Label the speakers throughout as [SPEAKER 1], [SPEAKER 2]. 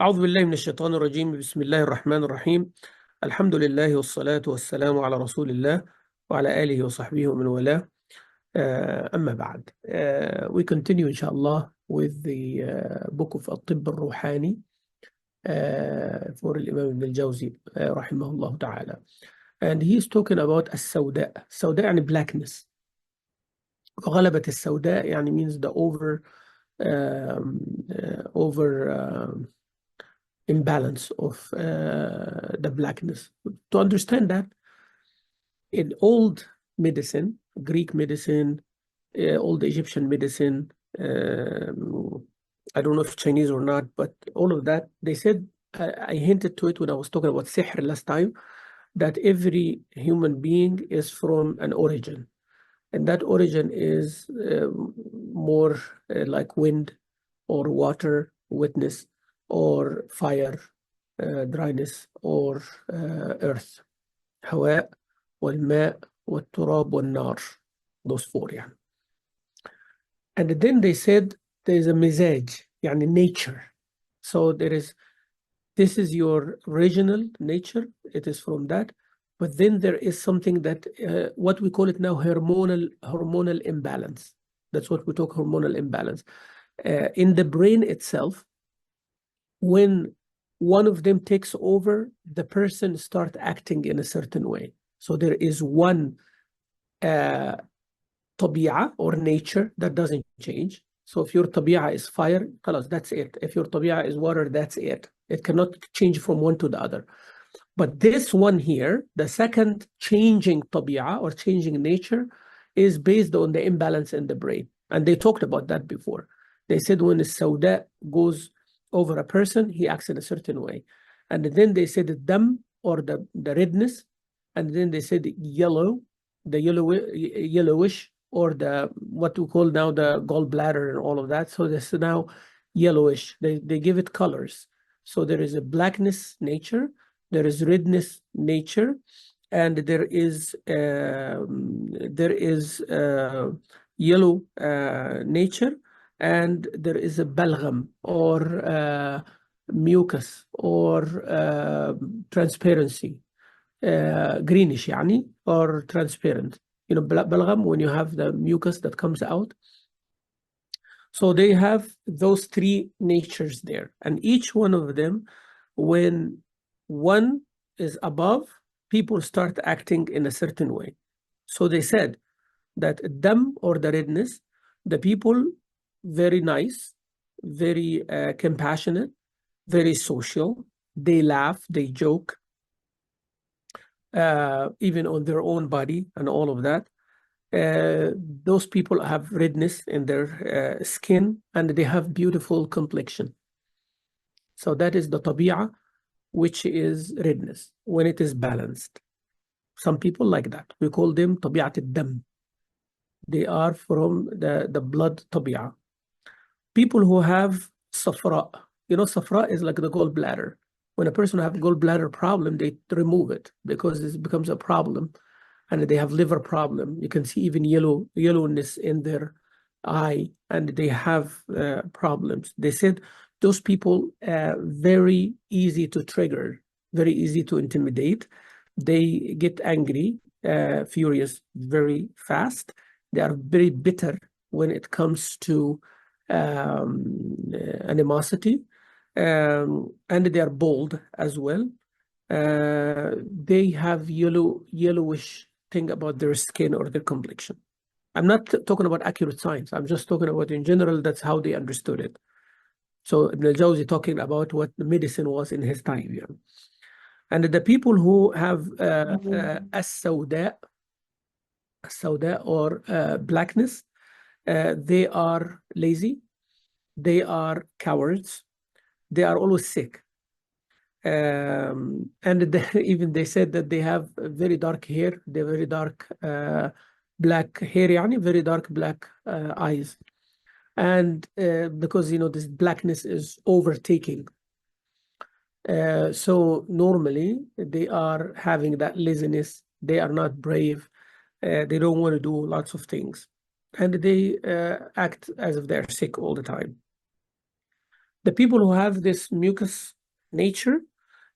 [SPEAKER 1] أعوذ بالله من الشيطان الرجيم. بسم الله الرحمن الرحيم. الحمد لله والصلاة والسلام على رسول الله وعلى آله وصحبه ومن والاه. أما بعد, we continue inshallah with the book of الطب الروحاني for الإمام ابن الجوزي رحمه الله تعالى. And he is talking about السوداء. السوداء يعني blackness. وغلبة السوداء يعني means the over imbalance of the blackness. To understand that, in old medicine, Greek medicine, old Egyptian medicine, I don't know if Chinese or not, but all of that, they said, I hinted to it when I was talking about sihr last time, that every human being is from an origin. And that origin is more like wind or water, wetness, or fire, dryness, or earth. هواء والماء والتراب والنار. Those four يعني. And then they said there is a مزاج, يعني nature. So this is your original nature. It is from that. But then there is something that, what we call it now, hormonal imbalance. That's what we talk hormonal imbalance. In the brain itself, when one of them takes over, the person starts acting in a certain way. So there is one طبيعة or nature that doesn't change. So if your طبيعة is fire, خلاص, that's it. If your طبيعة is water, that's it. It cannot change from one to the other. But this one here, the second changing طبيعة or changing nature, is based on the imbalance in the brain. And they talked about that before. They said when the السوداء goes over a person, he acts in a certain way. And then they said the dam, or the redness, and then they said the yellowish, or the what we call now the gallbladder and all of that. So this is now yellowish. They give it colors. So there is a blackness nature, there is redness nature, and there is yellow nature, and there is a balgam or mucus or transparency, greenish يعني, or transparent. You know, balgam, when you have the mucus that comes out. So they have those three natures there, and each one of them, when one is above, people start acting in a certain way. So they said that dam, or the redness, the people very nice, very compassionate, very social. They laugh, they joke, even on their own body and all of that. Those people have redness in their skin, and they have beautiful complexion. So that is the طبيعة, which is redness when it is balanced. Some people like that. We call them طبيعة الدم. They are from the blood طبيعة. People who have صفراء, you know, صفراء is like the gallbladder. When a person has a gallbladder problem, they remove it because it becomes a problem, and they have liver problem. You can see even yellowness in their eye, and they have problems. They said those people very easy to trigger, very easy to intimidate. They get angry, furious very fast. They are very bitter when it comes to animosity, and they are bold as well. They have yellowish thing about their skin or their complexion. I'm not talking about accurate science. I'm just talking about in general, that's how they understood it. So Ibn al-Jawzi talking about what the medicine was in his time. Yeah. And the people who have السوداء or blackness, they are lazy, they are cowards, they are always sick. And even they said that they have very dark hair, they very dark black hair, يعني, very dark black eyes. And because, you know, this blackness is overtaking. So normally they are having that laziness, they are not brave, they don't want to do lots of things, and they act as if they're sick all the time. The people who have this mucus nature,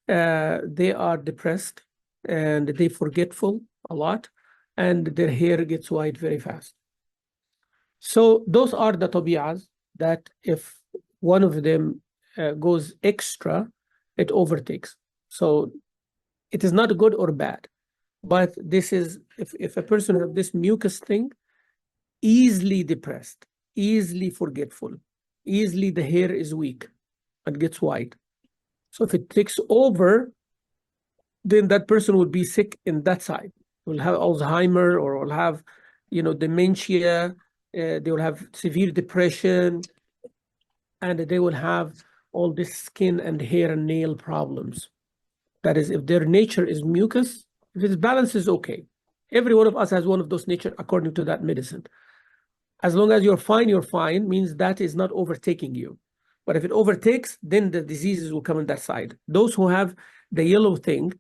[SPEAKER 1] they are depressed and they forgetful a lot, and their hair gets white very fast. So those are the tabi'as that if one of them goes extra, it overtakes. So it is not good or bad, but this is, if a person has this mucus thing, easily depressed, easily forgetful, easily the hair is weak and gets white. So if it takes over, then that person will be sick in that side. Will have Alzheimer or will have, dementia. They will have severe depression, and they will have all this skin and hair and nail problems. That is, if their nature is mucus, if its balance is okay. Every one of us has one of those nature according to that medicine. As long as you're fine, means that is not overtaking you. But if it overtakes, then the diseases will come on that side. Those who have the yellow thing,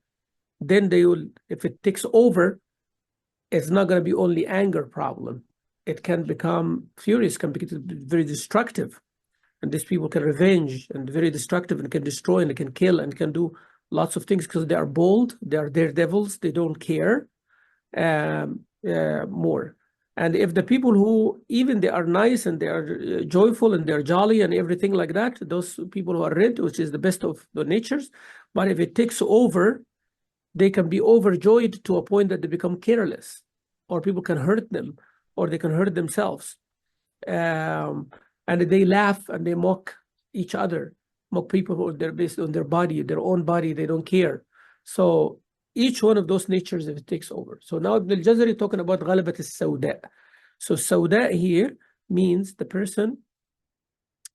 [SPEAKER 1] then they will, if it takes over, it's not going to be only anger problem. It can become furious, can be very destructive. And these people can revenge and very destructive and can destroy and can kill and can do lots of things because they are bold, they are daredevils, they don't care more. And if the people who, even they are nice and they are joyful and they're jolly and everything like that, those people who are red, which is the best of the natures, but if it takes over, they can be overjoyed to a point that they become careless, or people can hurt them, or they can hurt themselves. And they laugh and they mock each other, mock people who are based on their body, their own body, they don't care. So each one of those natures, if it takes over. So now Ibn al-Jazari talking about غلبة السوداء. So سوداء here means the person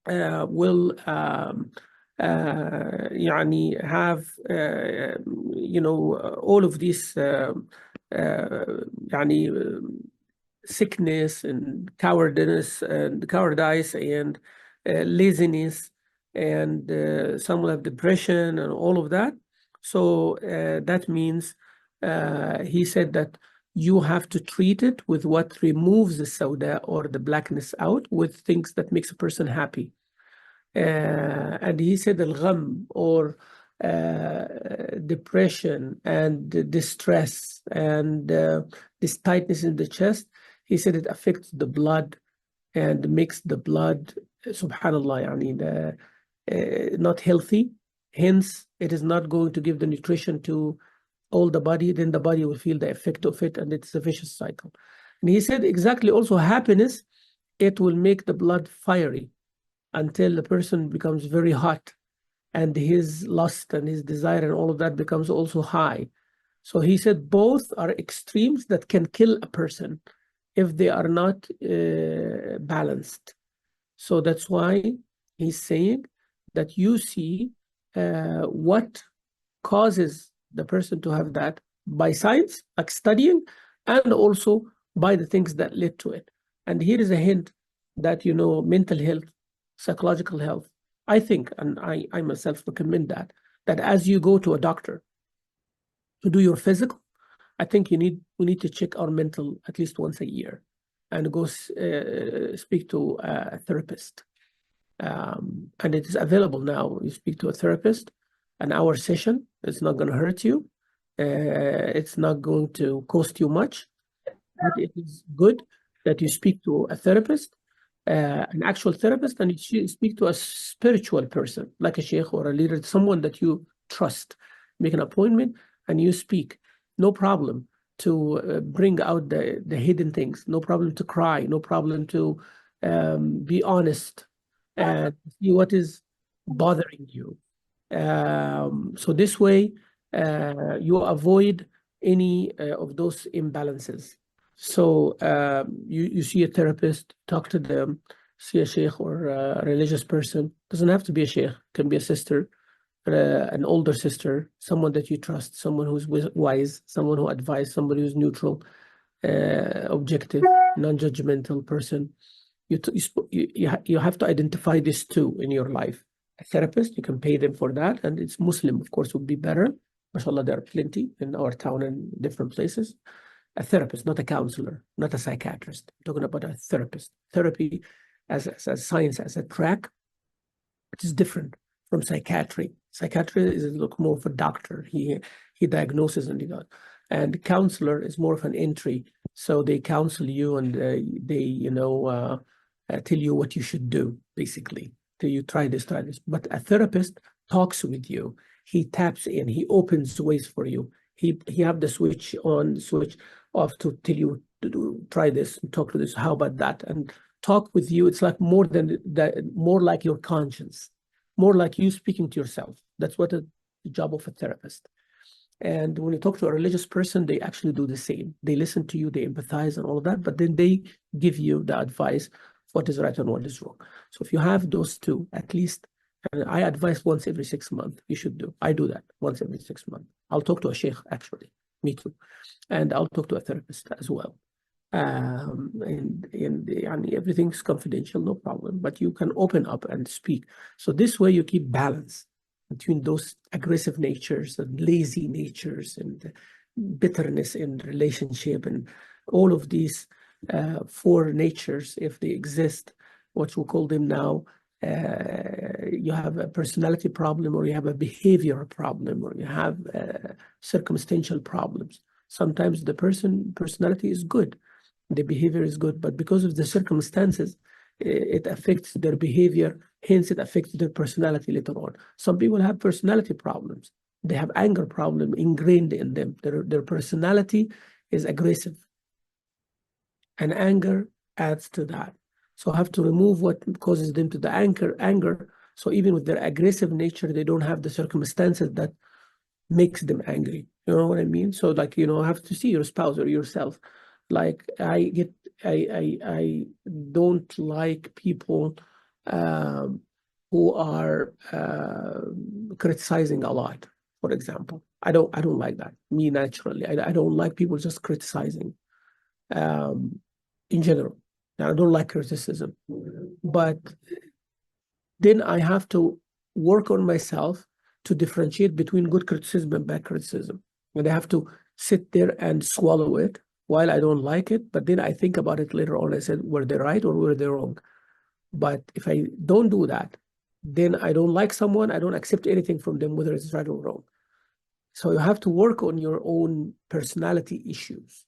[SPEAKER 1] will يعني have all of these يعني sickness and cowardice and laziness, and some will have depression and all of that. So that means he said that you have to treat it with what removes the sauda or the blackness out, with things that makes a person happy. And he said al-gham, or depression and distress and this tightness in the chest, he said it affects the blood and makes the blood, subhanallah, not healthy. Hence, it is not going to give the nutrition to all the body. Then the body will feel the effect of it, and it's a vicious cycle. And he said exactly also happiness, it will make the blood fiery until the person becomes very hot, and his lust and his desire and all of that becomes also high. So he said both are extremes that can kill a person if they are not balanced. So that's why he's saying that you see what causes the person to have that by science, like studying, and also by the things that led to it. And here is a hint that, mental health, psychological health, I think, and I myself recommend that as you go to a doctor to do your physical, I think we need to check our mental at least once a year and go speak to a therapist. And it is available now. You speak to a therapist, an hour session. It's not going to hurt you. It's not going to cost you much. But it is good that you speak to a therapist, an actual therapist, and you speak to a spiritual person, like a sheikh or a leader, someone that you trust. Make an appointment and you speak. No problem to bring out the hidden things. No problem to cry. No problem to be honest and see what is bothering you. So this way, you avoid any of those imbalances. So you see a therapist, talk to them, see a sheikh or a religious person. Doesn't have to be a sheikh, can be a sister, an older sister, someone that you trust, someone who's wise, someone who advises, somebody who's neutral, objective, non-judgmental person. You have to identify this too in your life. A therapist, you can pay them for that, and it's Muslim, of course, would be better. MashaAllah, there are plenty in our town and different places. A therapist, not a counselor, not a psychiatrist. I'm talking about a therapist. Therapy as a science, as a track, It is different from psychiatry. Psychiatry is look more of a doctor. He diagnoses and he does. And counselor is more of an entry. So they counsel you and they tell you what you should do, basically. So you try this, try this. But a therapist talks with you. He taps in. He opens ways for you. He have the switch on, switch off to tell you to do, try this, talk to this. How about that? And talk with you. It's like more than that, more like your conscience, more like you speaking to yourself. That's what the job of a therapist. And when you talk to a religious person, they actually do the same. They listen to you, they empathize and all of that, but then they give you the advice of what is right and what is wrong. So if you have those two, at least, and I advise once every 6 months, you should do. I do that once every 6 months. I'll talk to a sheikh, actually, me too. And I'll talk to a therapist as well. And everything's confidential, no problem, but you can open up and speak. So this way you keep balance between those aggressive natures and lazy natures and bitterness in relationship and all of these four natures, if they exist, what we call them now, you have a personality problem, or you have a behavior problem, or you have circumstantial problems. Sometimes the personality is good, the behavior is good, but because of the circumstances, it affects their behavior, hence it affects their personality later on. Some people have personality problems. They have anger problem ingrained in them. Their personality is aggressive, and anger adds to that. So I have to remove what causes them to the anger. So even with their aggressive nature, they don't have the circumstances that makes them angry. You know what I mean? So like, have to see your spouse or yourself. Like I don't like people who are criticizing a lot, for example. I don't like that, me naturally. I don't like people just criticizing in general. I don't like criticism. But then I have to work on myself to differentiate between good criticism and bad criticism. And I have to sit there and swallow it while I don't like it, but then I think about it later on. I said, were they right or were they wrong? But if I don't do that, then I don't like someone, I don't accept anything from them, whether it's right or wrong. So you have to work on your own personality issues.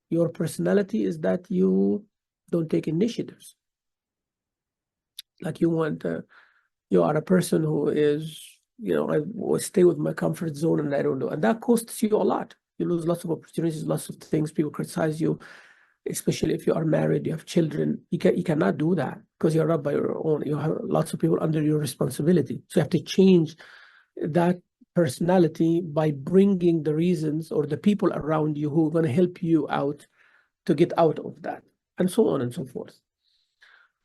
[SPEAKER 1] Your personality is that you don't take initiatives. Like you are a person who is, I will stay with my comfort zone and I don't know. And that costs you a lot. You lose lots of opportunities, lots of things. People criticize you, especially if you are married, you have children. You cannot do that because you're not by your own. You have lots of people under your responsibility. So you have to change that personality by bringing the reasons or the people around you who are going to help you out to get out of that, and so on and so forth.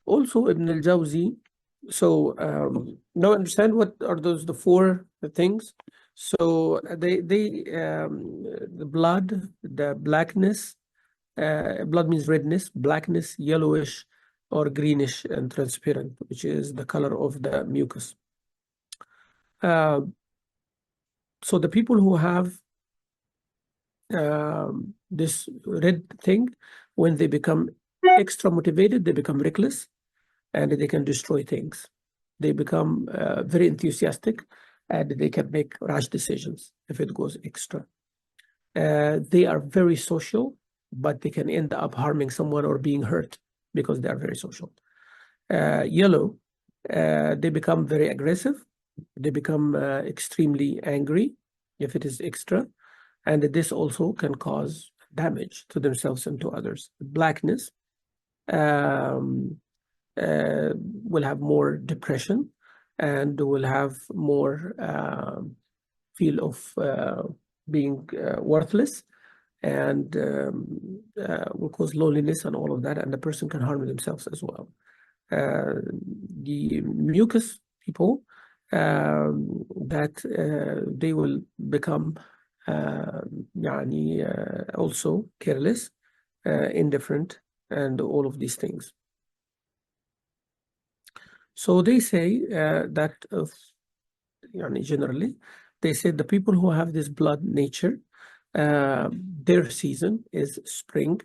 [SPEAKER 1] Also, Ibn al-Jawzi, so now understand what are the four things. So the blood, the blackness, blood means redness, blackness, yellowish or greenish and transparent, which is the color of the mucus. So the people who have this red thing, when they become extra motivated, they become reckless and they can destroy things. They become very enthusiastic and they can make rash decisions if it goes extra. They are very social, but they can end up harming someone or being hurt because they are very social. Yellow, they become very aggressive. They become extremely angry if it is extra. And this also can cause damage to themselves and to others. Blackness will have more depression and will have more feel of being worthless, and will cause loneliness and all of that, and the person can harm themselves as well. The mucus people, that they will become also careless, indifferent, and all of these things. So they say that generally, they say the people who have this blood nature, their season is spring.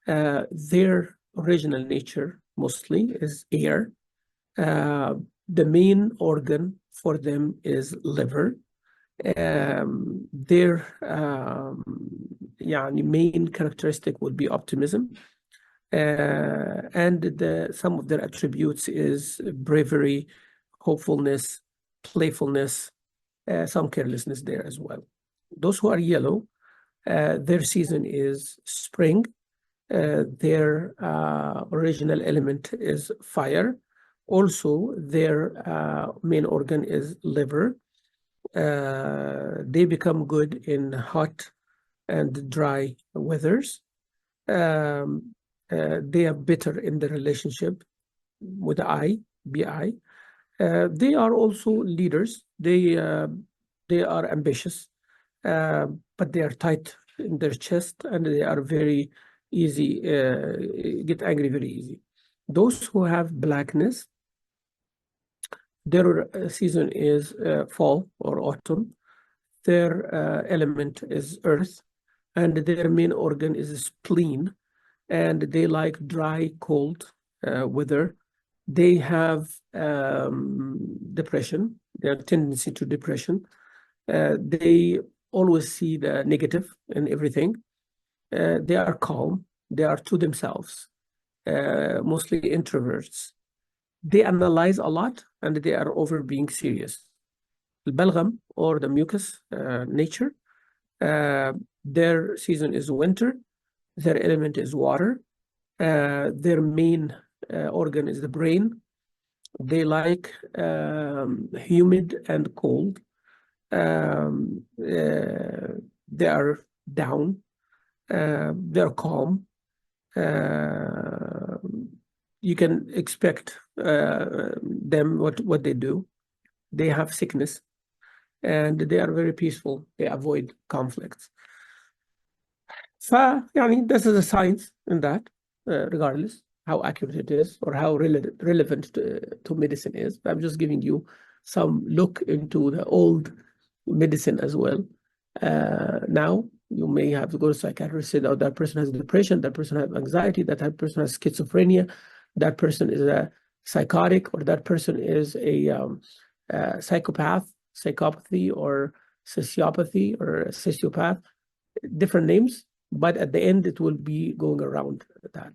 [SPEAKER 1] Their original nature mostly is air. the main organ for them is liver. Their main characteristic would be optimism. And some of their attributes is bravery, hopefulness, playfulness, some carelessness there as well. Those who are yellow, their season is spring. Their original element is fire. Also, their main organ is liver. They become good in hot and dry weathers. They are bitter in the relationship with the I, BI. They are also leaders. They are ambitious, but they are tight in their chest, and they are very easy, get angry very easy. Those who have blackness, their season is fall or autumn. Their element is earth, and their main organ is spleen, and they like dry, cold weather. They have depression, their tendency to depression. They always see the negative in everything. They are calm. They are to themselves, mostly introverts. They analyze a lot, and they are over being serious. البلغم, or the mucus nature, their season is winter. Their element is water. Their main organ is the brain. They like humid and cold. They are down. They're calm. You can expect them what they do. They have sickness, and they are very peaceful. They avoid conflicts. This is a science in that, regardless how accurate it is or how relevant to medicine is. I'm just giving you some look into the old medicine as well. Now, you may have to go to a psychiatrist, say, oh, that person has depression, that person has anxiety, that person has schizophrenia, that person is a psychotic, or that person is a psychopath, psychopathy, or sociopathy, or a sociopath, different names, but at the end, it will be going around that.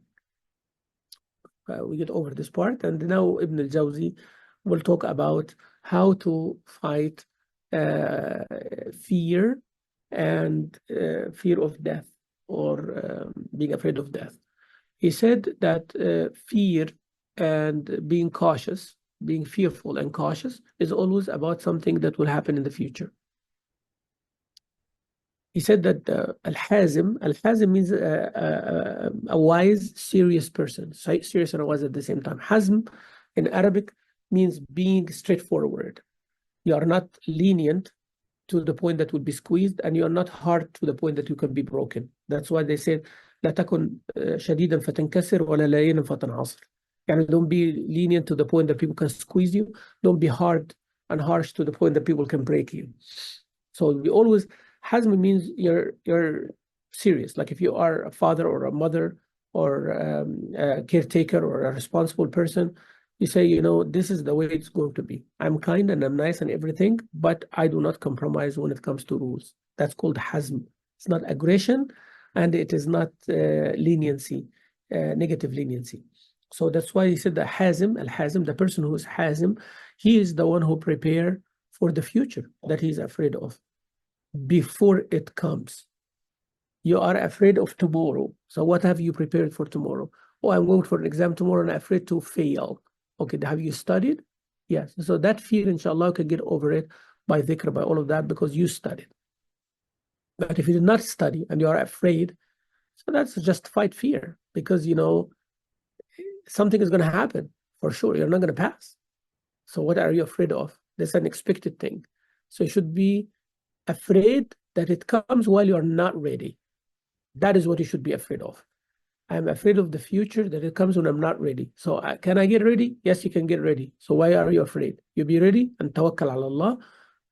[SPEAKER 1] We get over this part, and now Ibn al-Jawzi will talk about how to fight fear and fear of death, or being afraid of death. He said that fear and being cautious, being fearful and cautious, is always about something that will happen in the future. He said that al-hazim means a wise, serious person. Serious and wise at the same time. Hazm in Arabic means being straightforward. You are not lenient to the point that will be squeezed, and you are not hard to the point that you can be broken. That's why they said لا تكن شديدا فتنكسر ولا لينا فتنعصر. Don't be lenient to the point that people can squeeze you. Don't be hard and harsh to the point that people can break you. So we always, hazm means you're serious. Like if you are a father or a mother or a caretaker or a responsible person, you say, this is the way it's going to be. I'm kind and I'm nice and everything, but I do not compromise when it comes to rules. That's called hazm. It's not aggression, and it is not leniency, negative leniency. So that's why he said the hazm, al-hazm, the person who is hazm, he is the one who prepare for the future that he's afraid of before it comes. You are afraid of tomorrow. So what have you prepared for tomorrow? Oh, I'm going for an exam tomorrow and I'm afraid to fail. Okay, have you studied? Yes. So that fear, inshallah, you can get over it by dhikr, by all of that, because you studied. But if you did not study and you are afraid, so that's a justified fear, because, something is going to happen for sure. You're not going to pass. So what are you afraid of? That's an expected thing. So you should be afraid that it comes while you're not ready. That is what you should be afraid of. I'm afraid of the future, that it comes when I'm not ready. So can I get ready? Yes, you can get ready. So why are you afraid? You be ready and tawakkal ala Allah.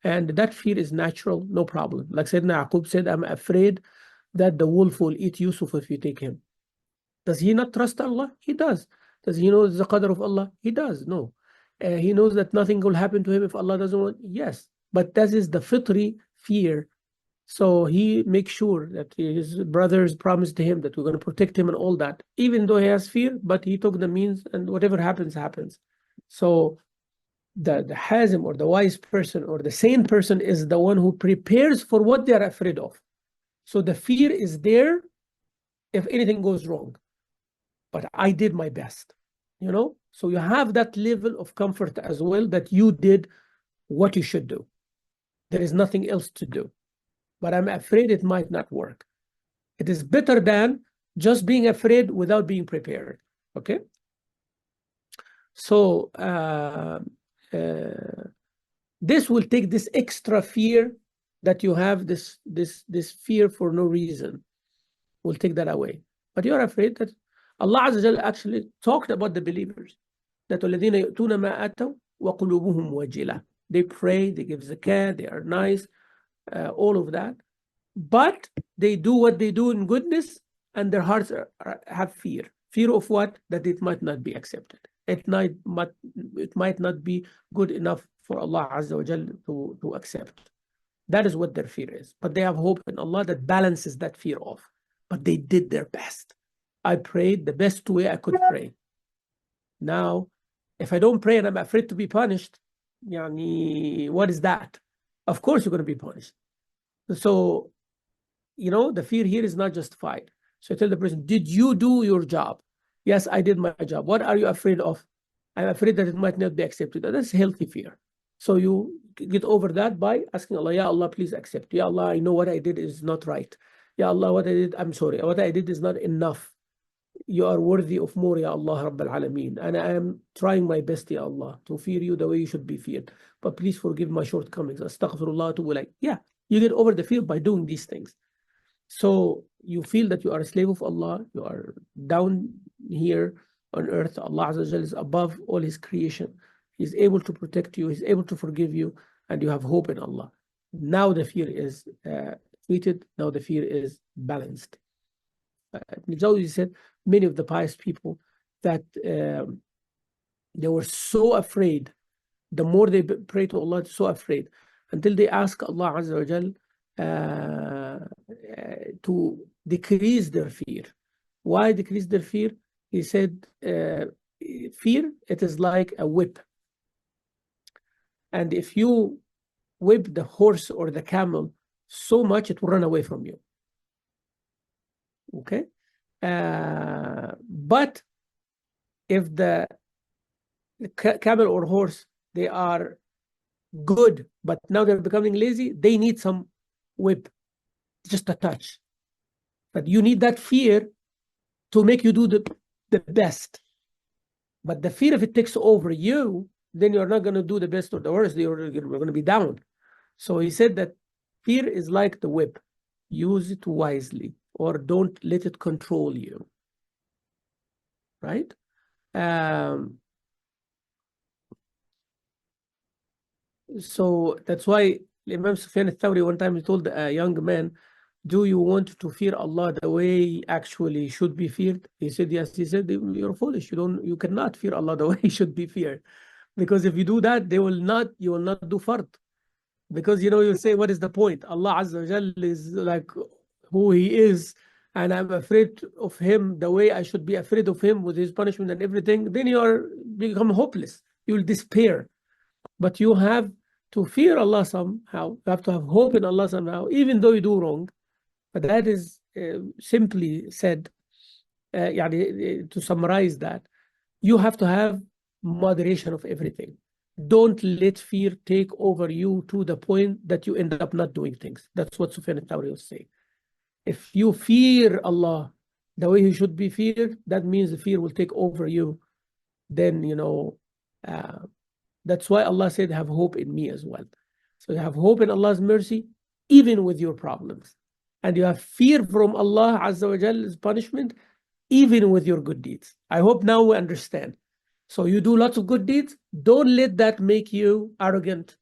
[SPEAKER 1] And that fear is natural, no problem. Like Sayyidina Yaqub said, I'm afraid that the wolf will eat Yusuf if you take him. Does he not trust Allah? He does. Does he know the qadr of Allah? He does. No. He knows that nothing will happen to him if Allah doesn't want. Yes, but that is the fitri fear. So he makes sure that his brothers promised him that we're going to protect him and all that, even though he has fear, but he took the means, and whatever happens, happens. So the hazim, or the wise person, or the sane person, is the one who prepares for what they are afraid of. So the fear is there if anything goes wrong. But I did my best, you know? So you have that level of comfort as well, that you did what you should do. There is nothing else to do. But I'm afraid it might not work. It is better than just being afraid without being prepared. Okay? So this will take this extra fear that you have, this fear for no reason, will take that away. But you're afraid that Allah Azza wa Jalla actually talked about the believers, that الَّذِينَ يُؤْتُونَ مَا آتَوْا وَقُلُوبُهُمْ وَجِلَةٌ. They pray, they give zakah, they are nice, all of that. But they do what they do in goodness, and their hearts have fear. Fear of what? That it might not be accepted. It might not be good enough for Allah Azza wa Jalla to accept. That is what their fear is. But they have hope in Allah that balances that fear off. But they did their best. I prayed the best way I could pray. Now, if I don't pray and I'm afraid to be punished, what is that? Of course you're going to be punished. So, you know, the fear here is not justified. So I tell the person, did you do your job? Yes, I did my job. What are you afraid of? I'm afraid that it might not be accepted. That's healthy fear. So you get over that by asking Allah, Ya Allah, please accept. Ya Allah, I know what I did is not right. Ya Allah, what I did, I'm sorry. What I did is not enough. You are worthy of more, Ya Allah, Rabb al-Alameen. And I am trying my best, Ya Allah, to fear you the way you should be feared. But please forgive my shortcomings. Astaghfirullah, to like, yeah, you get over the fear by doing these things. So you feel that you are a slave of Allah. You are down here on earth. Allah Azza wa Jalla is above all His creation. He's able to protect you. He's able to forgive you. And you have hope in Allah. Now the fear is treated. Now the fear is balanced. Ibn Jawzi said, many of the pious people, that they were so afraid. The more they pray to Allah, so afraid, until they ask Allah Azza wa Jal to decrease their fear. Why decrease their fear? He said, fear, it is like a whip. And if you whip the horse or the camel so much, it will run away from you. Okay? But if the camel or horse, they are good, but now they're becoming lazy, they need some whip, just a touch. But you need that fear to make you do the best. But the fear, if it takes over you, then you're not going to do the best or the worst. You're going to be down. So he said that fear is like the whip. Use it wisely, or don't let it control you. Right? So that's why Imam Sufyan al-Thawri one time he told a young man, do you want to fear Allah the way he actually should be feared? He said, yes. He said, you're foolish. You cannot fear Allah the way he should be feared. Because if you do that, you will not do fard. Because, you say, what is the point? Allah Azza wa Jal is like who He is, and I'm afraid of Him the way I should be afraid of Him with His punishment and everything. Then you become hopeless. You will despair. But you have to fear Allah somehow. You have to have hope in Allah somehow, even though you do wrong. But that is simply said, to summarize that, you have to have moderation of everything. Don't let fear take over you to the point that you end up not doing things. That's what Sufyan al-Thawri was saying. If you fear Allah the way He should be feared, that means the fear will take over you. Then, that's why Allah said, have hope in me as well. So you have hope in Allah's mercy, even with your problems. And you have fear from Allah Azza wa Jalla's punishment, even with your good deeds. I hope now we understand. So you do lots of good deeds. Don't let that make you arrogant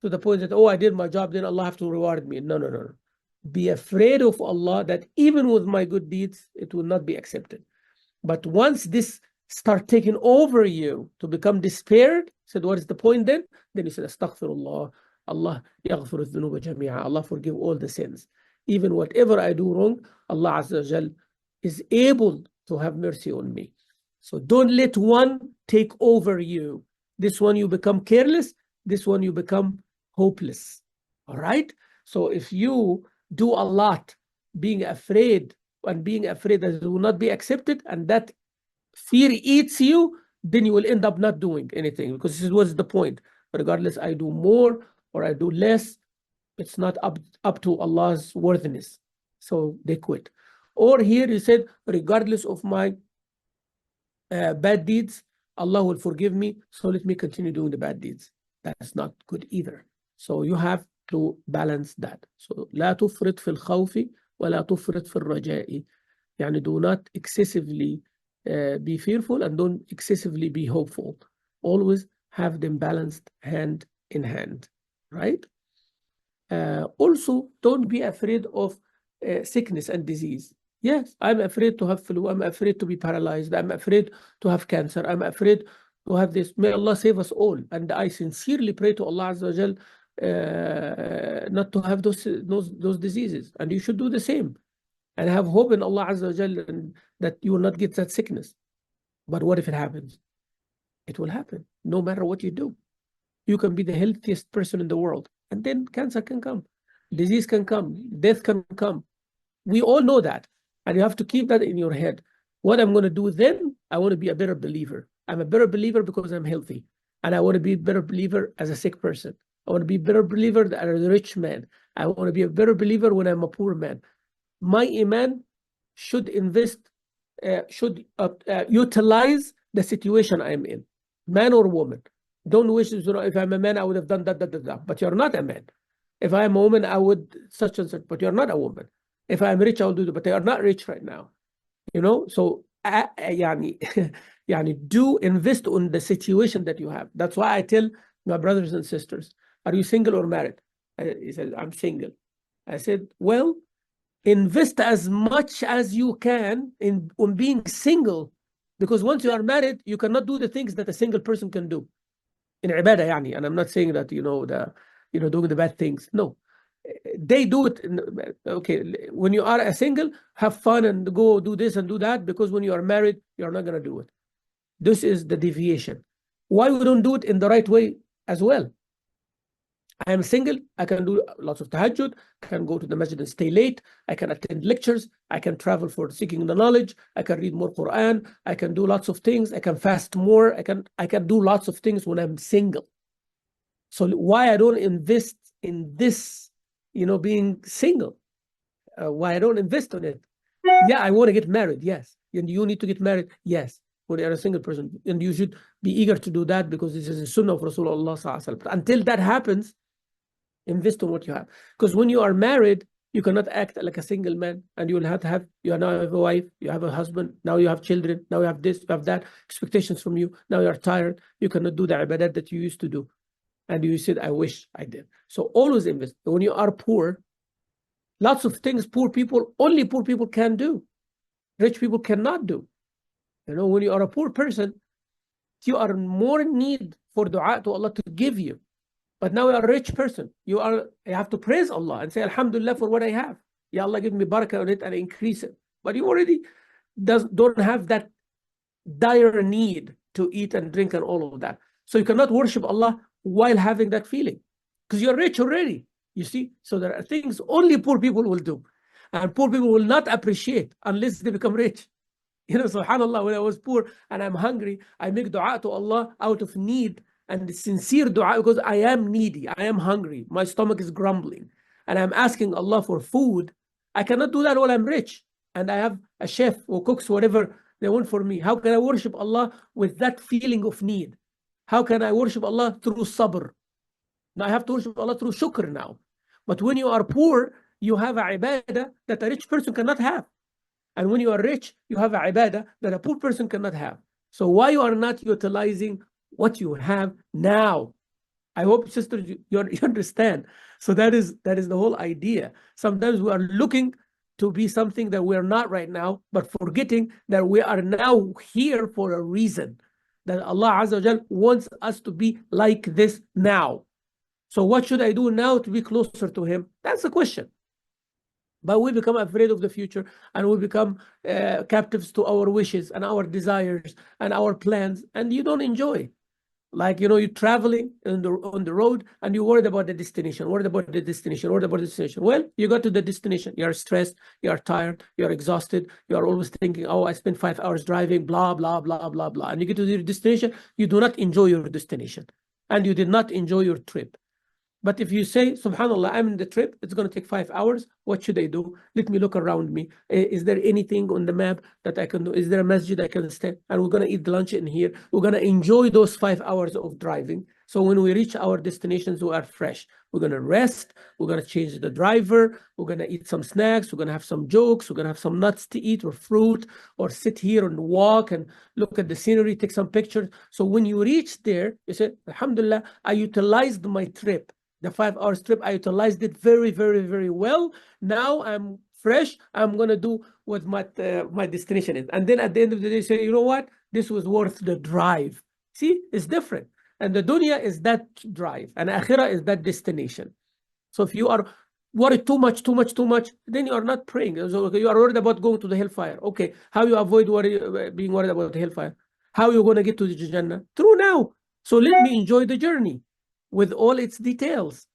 [SPEAKER 1] to the point that, oh, I did my job, then Allah have to reward me. No, no, no. Be afraid of Allah that even with my good deeds, it will not be accepted. But once this start taking over you to become despaired, said, what is the point then? Then you said, Astaghfirullah, Allah yaghfir al-dhunuba jami'a. Allah forgive all the sins. Even whatever I do wrong, Allah Azza wa Jal is able to have mercy on me. So don't let one take over you. This one you become careless, this one you become hopeless. All right? So if you do a lot, being afraid that it will not be accepted, and that fear eats you, then you will end up not doing anything, because this was the point. Regardless, I do more or I do less, it's not up to Allah's worthiness. So they quit. Or here he said, regardless of my bad deeds, Allah will forgive me, so let me continue doing the bad deeds. That's not good either. So you have to balance that. So لا تفرط في الخوف ولا تفرط في الرجاء. يعني do not excessively be fearful and don't excessively be hopeful. Always have them balanced hand in hand, right? Also, don't be afraid of sickness and disease. Yes, I'm afraid to have flu. I'm afraid to be paralyzed. I'm afraid to have cancer. I'm afraid to have this. May Allah save us all. And I sincerely pray to Allah Azza wa Jal not to have those diseases. And you should do the same. And have hope in Allah Azza wa Jal that you will not get that sickness. But what if it happens? It will happen, no matter what you do. You can be the healthiest person in the world, and then cancer can come, disease can come, death can come. We all know that, and you have to keep that in your head. What I'm going to do then, I want to be a better believer. I'm a better believer because I'm healthy, and I want to be a better believer as a sick person. I want to be a better believer as a rich man. I want to be a better believer when I'm a poor man. My iman should utilize the situation I'm in, man or woman. Don't wish, if I'm a man, I would have done that. But you're not a man. If I'm a woman, I would such and such, but you're not a woman. If I'm rich, I'll do that, but they are not rich right now. So do invest on the situation that you have. That's why I tell my brothers and sisters, are you single or married? He said, I'm single. I said, well, invest as much as you can on being single, because once you are married, you cannot do the things that a single person can do. In ibadah, and I'm not saying that, doing the bad things. No, they do it. Okay, when you are a single, have fun and go do this and do that, because when you are married, you're not going to do it. This is the deviation. Why we don't do it in the right way as well? I am single, I can do lots of tahajjud, I can go to the masjid and stay late, I can attend lectures, I can travel for seeking the knowledge, I can read more Quran, I can do lots of things, I can fast more, I can do lots of things when I'm single. So why I don't invest in this, being single? Why I don't invest on it? Yeah, I want to get married, yes. And you need to get married, yes, when you're a single person. And you should be eager to do that, because this is the sunnah of Rasulullah sallallahu alaihi wasallam. But until that happens, invest on what you have. Because when you are married, you cannot act like a single man, and you will have to have, you now have a wife, you have a husband, now you have children, now you have this, you have that, expectations from you, now you are tired, you cannot do the ibadat that you used to do. And you said, I wish I did. So always invest. When you are poor, lots of things only poor people can do. Rich people cannot do. When you are a poor person, you are more in need for dua to Allah to give you. But now you are a rich person. You have to praise Allah and say, Alhamdulillah for what I have. Ya Allah, give me barakah on it and increase it. But you already don't have that dire need to eat and drink and all of that. So you cannot worship Allah while having that feeling, because you're rich already, you see. So there are things only poor people will do. And poor people will not appreciate unless they become rich. SubhanAllah, when I was poor and I'm hungry, I make dua to Allah out of need, and sincere dua, because I am needy, I am hungry, my stomach is grumbling, and I'm asking Allah for food. I cannot do that while I'm rich, and I have a chef who cooks whatever they want for me. How can I worship Allah with that feeling of need? How can I worship Allah through sabr? Now I have to worship Allah through shukr now. But when you are poor, you have a ibadah that a rich person cannot have. And when you are rich, you have a ibadah that a poor person cannot have. So why you are not utilizing what you have now? I hope, sisters, you understand. So that is the whole idea. Sometimes we are looking to be something that we're not right now, but forgetting that we are now here for a reason. that Allah Azza wa Jal wants us to be like this now. So what should I do now to be closer to Him? That's the question. But we become afraid of the future, and we become captives to our wishes and our desires and our plans, and you don't enjoy. Like, you know, you're traveling on the road and you're worried about the destination, worried about the destination, worried about the destination. Well, you got to the destination, you're stressed, you're tired, you're exhausted, you're always thinking, oh, I spent 5 hours driving, blah, blah, blah, blah, blah. And you get to your destination, you do not enjoy your destination, and you did not enjoy your trip. But if you say, subhanallah, I'm in the trip, it's going to take 5 hours. What should I do? Let me look around me. Is there anything on the map that I can do? Is there a masjid I can stay? And we're going to eat lunch in here. We're going to enjoy those 5 hours of driving. So when we reach our destinations, we are fresh. We're going to rest. We're going to change the driver. We're going to eat some snacks. We're going to have some jokes. We're going to have some nuts to eat or fruit, or sit here and walk and look at the scenery, take some pictures. So when you reach there, you say, alhamdulillah, I utilized my trip. The 5 hours trip, I utilized it very, very, very well. Now I'm fresh. I'm going to do what my destination is. And then at the end of the day, say, you know what? This was worth the drive. See, it's different. And the dunya is that drive, and akhirah is that destination. So if you are worried too much, then you are not praying. So, okay, you are worried about going to the hellfire. Okay, how you avoid being worried about the hellfire? How are you going to get to the Jannah? Through now. So let me enjoy the journey with all its details.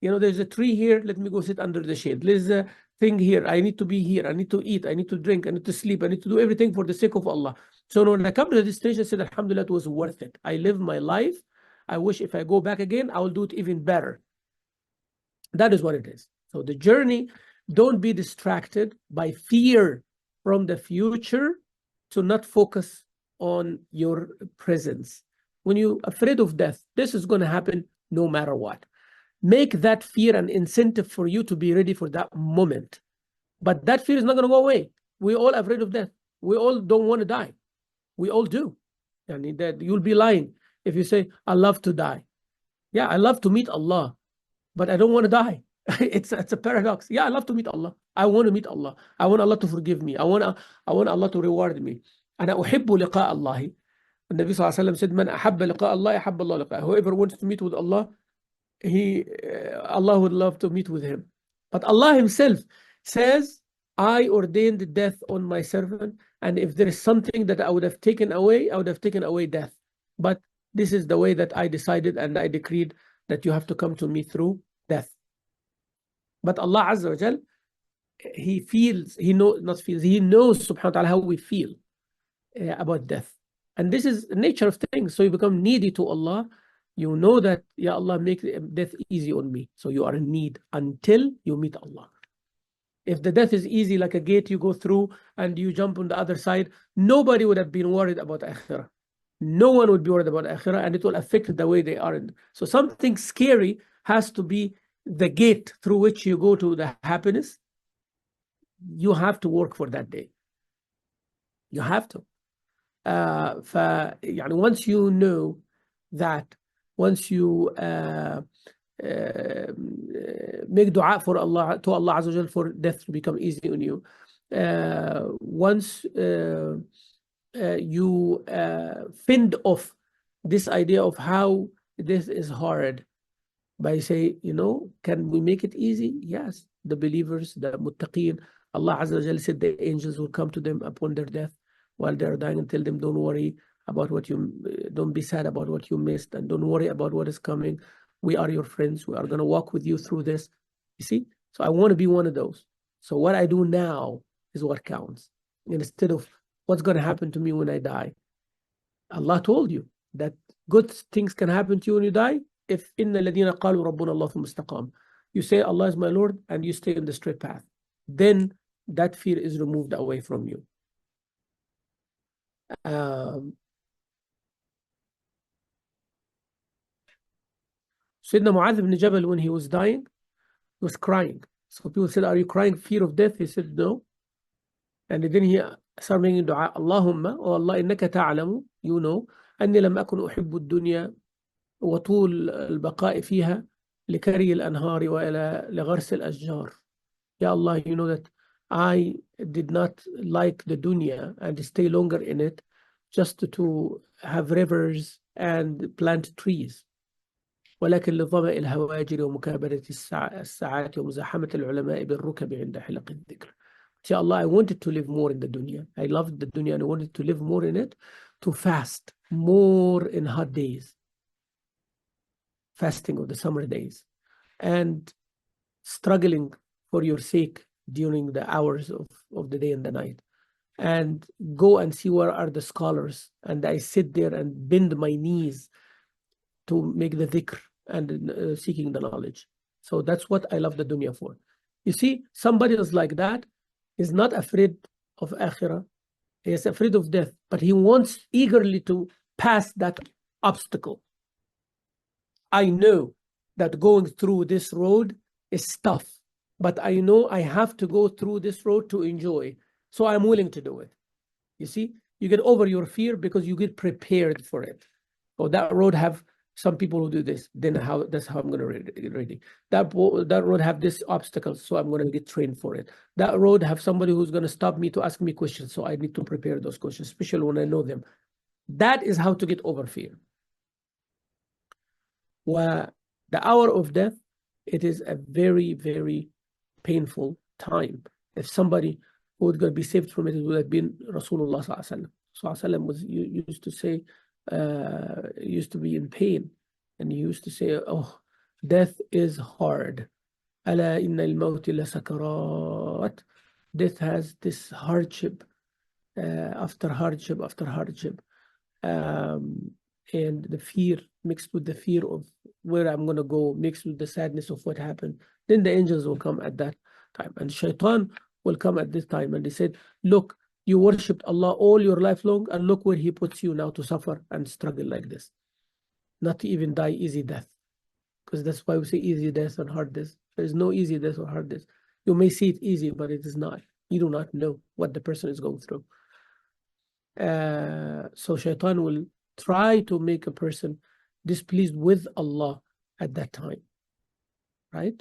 [SPEAKER 1] You know, there's a tree here, let me go sit under the shade. There's a thing here, I need to be here, I need to eat, I need to drink, I need to sleep, I need to do everything for the sake of Allah. So when I come to the destination, I said, alhamdulillah, it was worth it. I live my life. I wish if I go back again, I will do it even better. That is what it is. So the journey, don't be distracted by fear from the future to not focus on your presence. When you're afraid of death, this is going to happen no matter what. Make that fear an incentive for you to be ready for that moment. But that fear is not going to go away. We're all afraid of death. We all don't want to die. We all do. And that you'll be lying if you say, I love to die. Yeah, I love to meet Allah, but I don't want to die. It's a paradox. Yeah, I love to meet Allah. I want to meet Allah. I want Allah to forgive me. I want Allah to reward me. أنا أحب لقاء الله. The Nabi sallallahu alaihi wasallam said, "Man ahabba liqa Allah, ahabba Allah liqa." Whoever wants to meet with Allah, Allah would love to meet with him. But Allah Himself says, "I ordained death on my servant, and if there is something that I would have taken away, I would have taken away death. But this is the way that I decided and I decreed that you have to come to me through death." But Allah Azza wa Jal, He feels, He knows, not feels, He knows subhanahu wa ta'ala how we feel about death. And this is the nature of things. So you become needy to Allah. You know that, Ya Allah, make death easy on me. So you are in need until you meet Allah. If the death is easy, like a gate you go through and you jump on the other side, nobody would have been worried about akhirah. No one would be worried about akhirah, and it will affect the way they are. So something scary has to be the gate through which you go to the happiness. You have to work for that day. You have to. يعني once you know that, once you make dua for Allah, to Allah Azza wa Jal, for death to become easy on you, once you fend off this idea of how this is hard by say, you know, can we make it easy? Yes, the believers, the muttaqeen, Allah Azza wa Jal said the angels will come to them upon their death while they're dying and tell them, don't worry about what you, don't be sad about what you missed, and don't worry about what is coming. We are your friends. We are going to walk with you through this. You see? So I want to be one of those. So what I do now is what counts, instead of what's going to happen to me when I die. Allah told you that good things can happen to you when you die. If inna ladina qalu rabbuna Allah thumma istaqam, you say Allah is my Lord and you stay on the straight path, then that fear is removed away from you. Sayyidina Mu'adh ibn Jabal, when he was dying, he was crying. So people said, are you crying fear of death? He said, no. And then he started making dua, Allahumma, oh Allah, innaka ta'alamu, you know, أني لم أكن أحب الدنيا وطول البقاء فيها لكري الأنهار وإلى لغرس الأشجار. Ya Allah, you know that I did not like the dunya and stay longer in it just to have rivers and plant trees. ولكن لظمأ الهواجر ومكابرة الساعات ومزاحمة العلماء بالركب عند حلق الذكر. Ya Allah, I wanted to live more in the dunya. I loved the dunya and I wanted to live more in it, to fast more in hot days, fasting of the summer days, and struggling for your sake during the hours of the day and the night, and go and see where are the scholars, and I sit there and bend my knees to make the dhikr and seeking the knowledge. So that's what I love the dunya for. You see, somebody is like that, is not afraid of akhirah, he is afraid of death, but he wants eagerly to pass that obstacle. I know that going through this road is tough, but I know I have to go through this road to enjoy. So I'm willing to do it. You see, you get over your fear because you get prepared for it. Oh, that road have some people who do this, then that's how I'm going to get ready. That road have this obstacle, so I'm going to get trained for it. That road have somebody who's going to stop me to ask me questions, so I need to prepare those questions, especially when I know them. That is how to get over fear. Well, the hour of death, it is a very, very painful time. If somebody who would be saved from it, it would have been Rasulullah sallallahu alaihi wasallam. Sallallahu was used to say, used to be in pain, and he used to say, oh, death is hard. Ala inna al-mawti la sakarat. Death has this hardship, after hardship after hardship, and the fear mixed with the fear of where I'm going to go, mixed with the sadness of what happened. Then the angels will come at that time, and shaitan will come at this time, and they said, look, you worshipped Allah all your life long, and look where he puts you now to suffer and struggle like this. Not to even die easy death. Because that's why we say easy death and hard death. There is no easy death or hard death. You may see it easy, but it is not. You do not know what the person is going through. So shaitan will try to make a person displeased with Allah at that time. Right?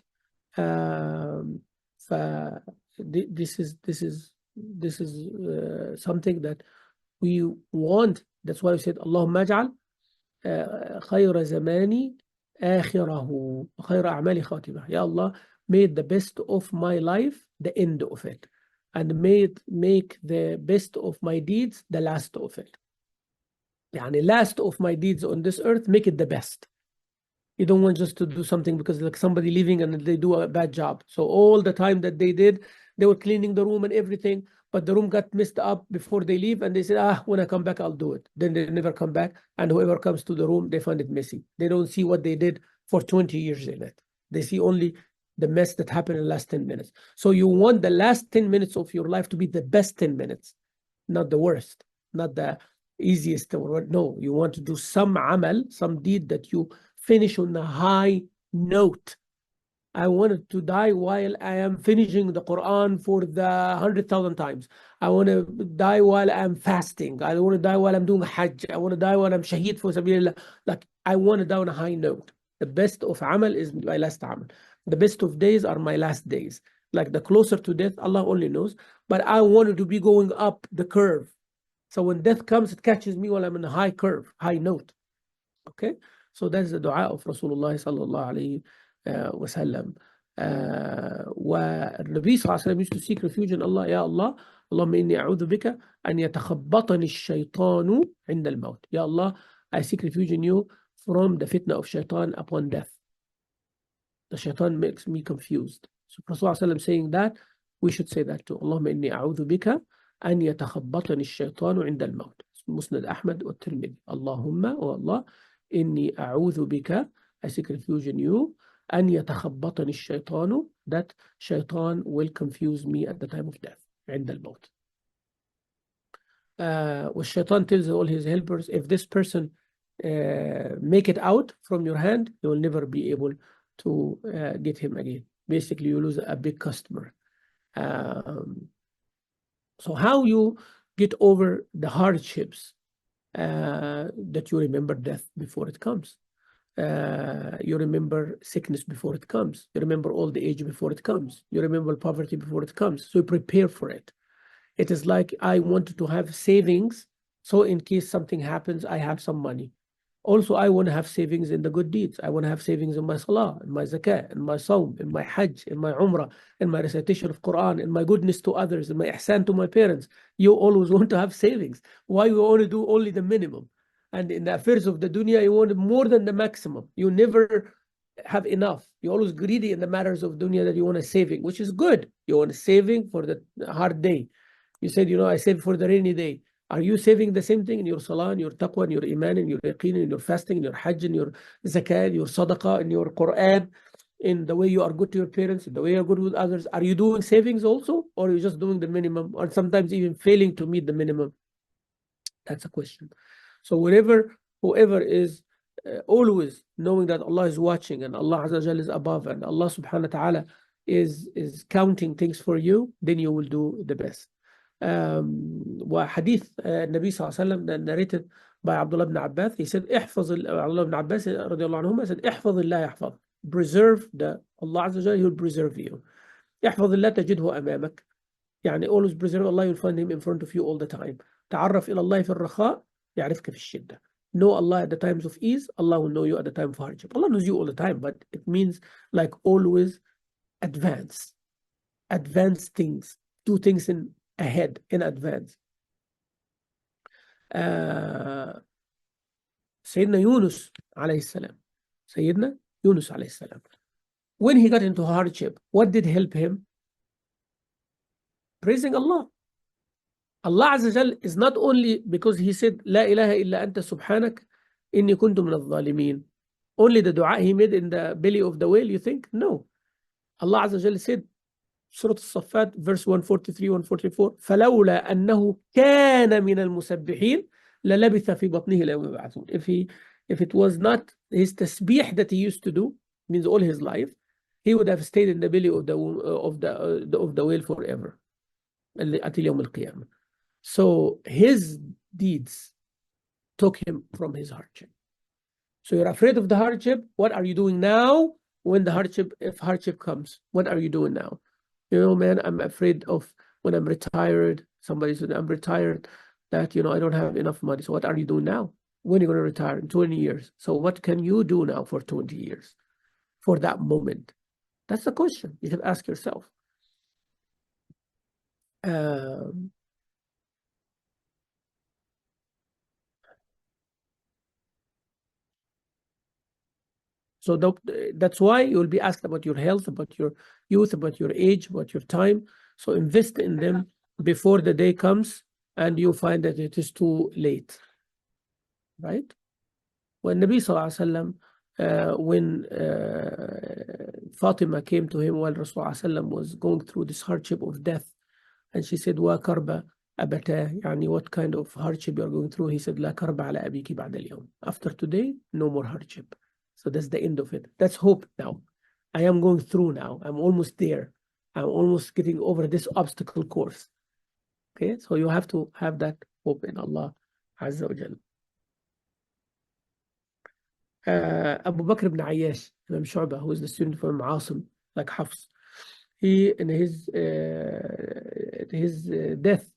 [SPEAKER 1] This is something that we want. That's why we said, Allahumma aj'al khayra zamani akhirahu khayra a'mali khatimah. Ya Allah, made the best of my life the end of it, and make the best of my deeds the last of it. Yani last of my deeds on this earth, make it the best. You don't want just to do something because like somebody leaving and they do a bad job. So all the time that they did, they were cleaning the room and everything, but the room got messed up before they leave, and they said, when I come back, I'll do it. Then they never come back, and whoever comes to the room, they find it messy. They don't see what they did for 20 years in it. They see only the mess that happened in the last 10 minutes. So you want the last 10 minutes of your life to be the best 10 minutes, not the worst, not the easiest. No, you want to do some amal, some deed that you finish on a high note. I wanted to die while I am finishing the Quran for the 100,000 times. I want to die while I'm fasting. I want to die while I'm doing Hajj. I want to die while I'm shaheed for Sabilillah. Like, I want to die on a high note. The best of amal is my last amal. The best of days are my last days. Like the closer to death, Allah only knows. But I wanted to be going up the curve. So when death comes, it catches me while I'm in a high curve, high note. Okay? So that's the dua of Rasulullah sallallahu alayhi وسلم. والنبي صلى الله عليه وسلم used to seek refuge in Allah. يا الله اللهم إني أعوذ بك أن يتخبطني الشيطان عند الموت. Ya Allah, I seek refuge in you from the fitna of shaitan upon death. The shaitan makes me confused. So Rasulullah saying that, we should say that too. اللهم إني أعوذ بك أن يتخبطني الشيطان عند الموت. مسند أحمد والترمذي. اللهم, oh Allah, إني أعوذ بك, I seek refuge in you, أن يتخبطني الشيطان, that shaitan will confuse me at the time of death, عند الموت. والشيطان tells all his helpers, if this person make it out from your hand, you will never be able to get him again. Basically, you lose a big customer. So how you get over the hardships, that you remember death before it comes. You remember sickness before it comes. You remember old age before it comes. You remember poverty before it comes. So you prepare for it. It is like I wanted to have savings So in case something happens, I have some money. Also, I want to have savings in the good deeds. I want to have savings in my salah, in my zakah, in my sawm, in my hajj, in my umrah, in my recitation of Quran, in my goodness to others, in my ihsan to my parents. You always want to have savings. Why you want to do only the minimum? And in the affairs of the dunya, you want more than the maximum. You never have enough. You're always greedy in the matters of dunya that you want a saving, which is good. You want a saving for the hard day. You said, I save for the rainy day. Are you saving the same thing in your salah, in your taqwa, in your iman, in your yaqeen, in your fasting, in your hajj, in your zakah, in your sadaqah, in your Quran, in the way you are good to your parents, in the way you are good with others? Are you doing savings also? Or are you just doing the minimum, or sometimes even failing to meet the minimum? That's a question. So whoever is always knowing that Allah is watching and Allah Azza wa Jalla is above and Allah subhanahu wa ta'ala is counting things for you, then you will do the best. وحديث النبي صلى الله عليه وسلم narrated by Abdullah ibn Abbas, he said, Abdullah ibn Abbas رضي الله عنهما said, احفظ الله يحفظ. Preserve Allah Azza wa Jalla, He will preserve you. احفظ الله تجده أمامك. يعني always preserve Allah, you'll find Him in front of you all the time. تعرف إلى الله في الرخاء يعرفك في الشدة. Know Allah at the times of ease, Allah will know you at the time of hardship. Allah knows you all the time, but it means like always advance things, do things ahead, in advance. سيدنا يونس عليه السلام. سيدنا يونس عليه السلام. When he got into hardship, what did help him? Praising Allah. Allah Azza wa Jal is not only because he said, La ilaha illa anta subhanak, inni kuntu min al-zalimin. Only the dua he made in the belly of the whale, you think? No. Allah Azza wa Jal said, Surah Al-Saffat, verse 143, 144, فَلَوْلَا أَنَّهُ كَانَ مِنَ الْمُسَبِّحِينَ لَلَبِثَ فِي بَطْنِهِ إِلَى يَوْمِ يُبْعَثُونَ. If it was not his tasbih that he used to do, means all his life, he would have stayed in the belly of the whale forever, until يوم القيامة. So his deeds took him from his hardship. So you're afraid of the hardship. What are you doing now if hardship comes? What are you doing now? Man, I'm afraid of when I'm retired. Somebody said, I'm retired, that, I don't have enough money. So what are you doing now? When are you going to retire? In 20 years. So what can you do now for 20 years? For that moment? That's the question you should ask yourself. So that's why you will be asked about your health, about your youth, about your age, about your time. So invest in them before the day comes and you find that it is too late. Right? When Nabi Sallallahu Alaihi Wasallam, when Fatima came to him while Rasulullah Sallallahu was going through this hardship of death, and she said, Wa karba abata, yani what kind of hardship you're going through? He said, La karba ala abiki ba'da al-yawm. After today, no more hardship. So that's the end of it. That's hope now. I am going through now. I'm almost there. I'm almost getting over this obstacle course. Okay, so you have to have that hope in Allah Azza wa Jalla. Abu Bakr ibn Ayyash, Imam Shu'bah, who is the student from Asim, like Hafs, he, in his death,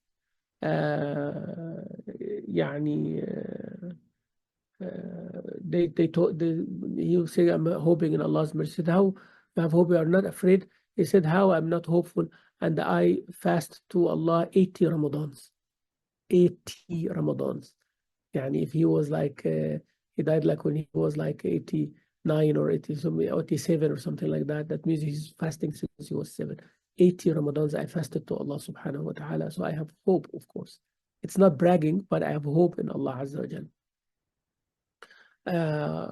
[SPEAKER 1] he will say, I'm hoping in Allah's mercy. He said, how you have hope, you are not afraid? He said, how I'm not hopeful? And I fast to Allah 80 Ramadans. 80 Ramadans. Yani if he was like, he died like when he was like 89 or 87 or something like that, that means he's fasting since he was 7. 80 Ramadans I fasted to Allah subhanahu wa ta'ala. So I have hope, of course. It's not bragging, but I have hope in Allah Azza wa Jalla.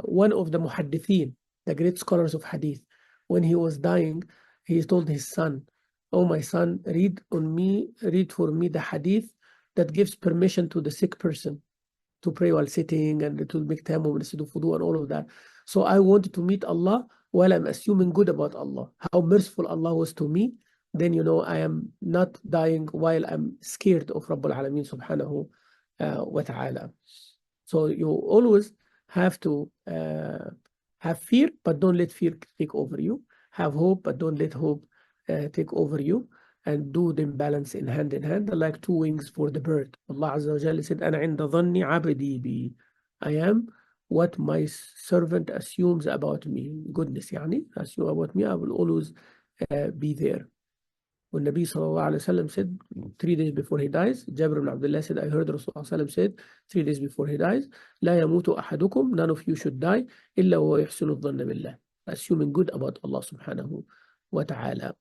[SPEAKER 1] One of the muhaddithin, the great scholars of hadith, when he was dying, he told his son, oh my son, read for me the hadith that gives permission to the sick person to pray while sitting, and it will make tayammum and wudu and all of that. So I wanted to meet Allah while I'm assuming good about Allah, how merciful Allah was to me. Then I am not dying while I'm scared of Rabbul Alameen subhanahu wa ta'ala. So you always have to have fear, but don't let fear take over you. Have hope, but don't let hope take over you. and do them balance in hand, like two wings for the bird. Allah Azza wa Jalla said, أنا عند ظن عبدي بي. I am what my servant assumes about me. Goodness, يعني, assume about me, I will always be there. When Nabi sallallahu alayhi wa sallam said 3 days before he dies, Jabir ibn Abdullah said, I heard Rasulullah sallam said 3 days before he dies, لا يموت أحدكم, none of you should die, إلا وهو يحسن الظن بالله, assuming good about Allah subhanahu wa ta'ala.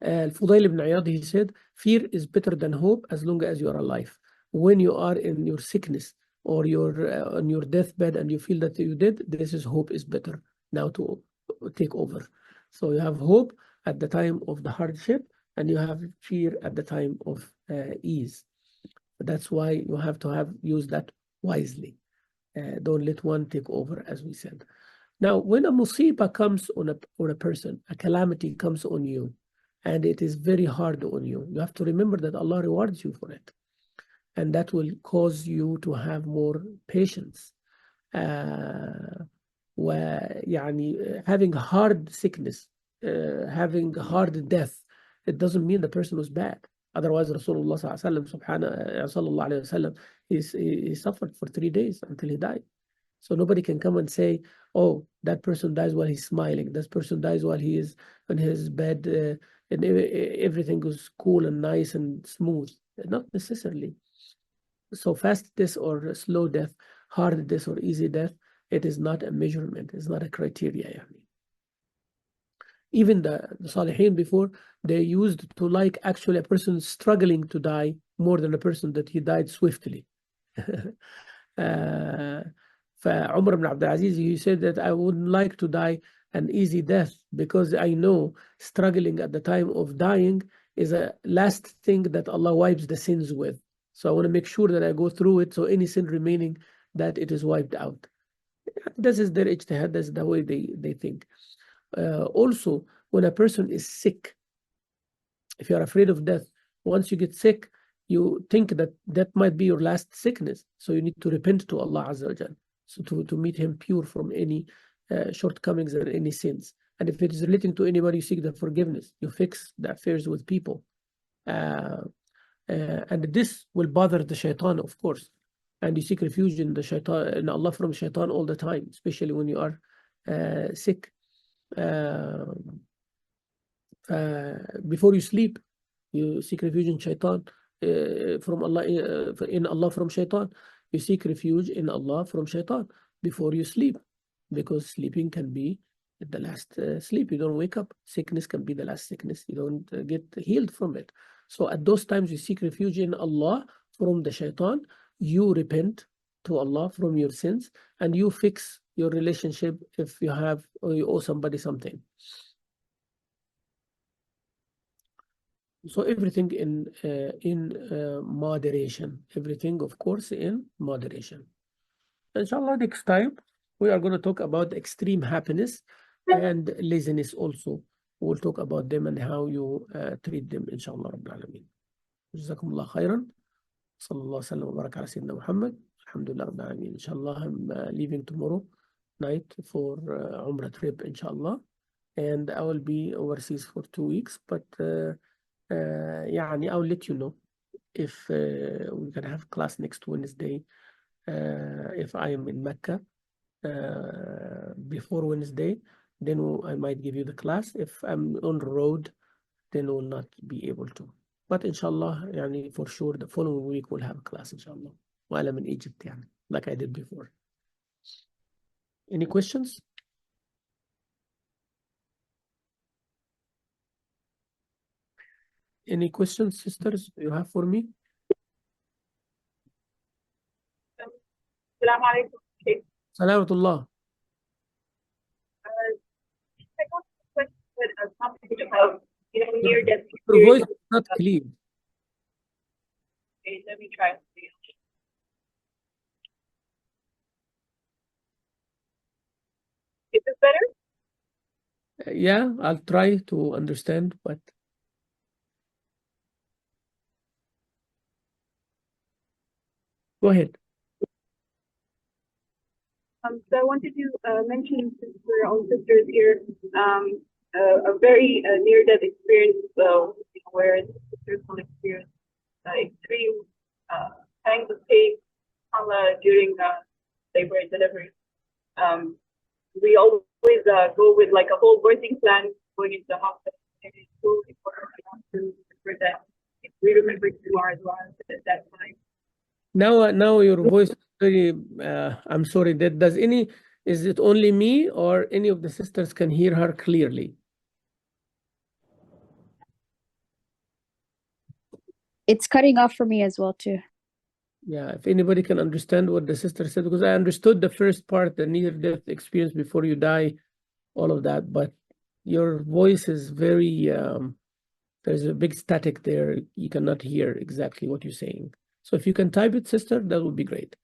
[SPEAKER 1] Al-Fudayl ibn Iyad, he said, fear is better than hope as long as you are alive. When you are in your sickness or you're on your deathbed and you feel that you did, this is hope is better now to take over. So you have hope at the time of the hardship and you have fear at the time of ease. That's why you have to use that wisely. Don't let one take over, as we said. Now, when a musibah comes on a person, a calamity comes on you, and it is very hard on you, you have to remember that Allah rewards you for it. And that will cause you to have more patience. يعني having hard sickness, having hard death, it doesn't mean the person was bad. Otherwise, Rasulullah sallallahu alayhi wa sallam, he suffered for 3 days until he died. So nobody can come and say, oh, that person dies while he's smiling. This person dies while he is on his bed and everything was cool and nice and smooth. Not necessarily. So fast death or slow death, hard death or easy death, it is not a measurement. It's not a criteria. Even the Salihin before, they used to like actually a person struggling to die more than a person that he died swiftly. فعمر بن عبد العزيز, he said that I wouldn't like to die an easy death because I know struggling at the time of dying is a last thing that Allah wipes the sins with. So I want to make sure that I go through it, so any sin remaining, that it is wiped out. This is their ijtihad, that's the way they think. Also, when a person is sick, if you're afraid of death, once you get sick, you think that that might be your last sickness. So you need to repent to Allah Azza wa Jal. So to meet him pure from any shortcomings and any sins. And if it is relating to anybody, you seek the forgiveness. You fix the affairs with people. And this will bother the shaitan, of course. And you seek refuge in the shaitan, in Allah from shaitan all the time, especially when you are sick. Before you sleep, you seek refuge in shaitan, from Allah, in Allah from shaitan. You seek refuge in Allah from shaitan before you sleep, because sleeping can be the last sleep. You don't wake up. Sickness can be the last sickness. You don't get healed from it. So at those times, you seek refuge in Allah from the shaitan. You repent to Allah from your sins, and you fix your relationship if you have or you owe somebody something. So everything in moderation. Everything, of course, in moderation. Inshallah, next time we are going to talk about extreme happiness and laziness also. We'll talk about them and how you treat them, inshallah. Rabbil Alameen. Jazakumullah khairan. Sallallahu alaihi wa baraka ala Sayyidina Muhammad. Alhamdulillah Rabbil Alameen. Inshallah, I'm leaving tomorrow night for Umrah trip, inshallah. And I will be overseas for 2 weeks, but يعني I'll let you know if we're gonna have class next Wednesday. If I am in Mecca before Wednesday, then I might give you the class. If I'm on the road, then we'll not be able to. But inshallah, يعني for sure, the following week we'll have a class, inshallah. While I'm in Egypt, يعني, like I did before. Any questions? Any questions, sisters, you have for me?
[SPEAKER 2] Assalamu alaikum.
[SPEAKER 1] Salamatullah.
[SPEAKER 2] I got a question about near death
[SPEAKER 1] Your voice is not clear.
[SPEAKER 2] Okay, let me try. Is this better?
[SPEAKER 1] Yeah, I'll try to understand, but go ahead.
[SPEAKER 2] So I wanted to mention, since we're all sisters here, a very near-death experience where the sisters will experience extreme pangs of pain during labor and delivery. We always go with like a whole birthing plan going into the hospital and school for that. We remember who are as well at that time.
[SPEAKER 1] Now your voice is very, I'm sorry, is it only me or any of the sisters can hear her clearly?
[SPEAKER 3] It's cutting off for me as well too.
[SPEAKER 1] Yeah, if anybody can understand what the sister said, because I understood the first part, the near-death experience before you die, all of that, but your voice is very, there's a big static there. You cannot hear exactly what you're saying. So if you can type it, sister, that would be great.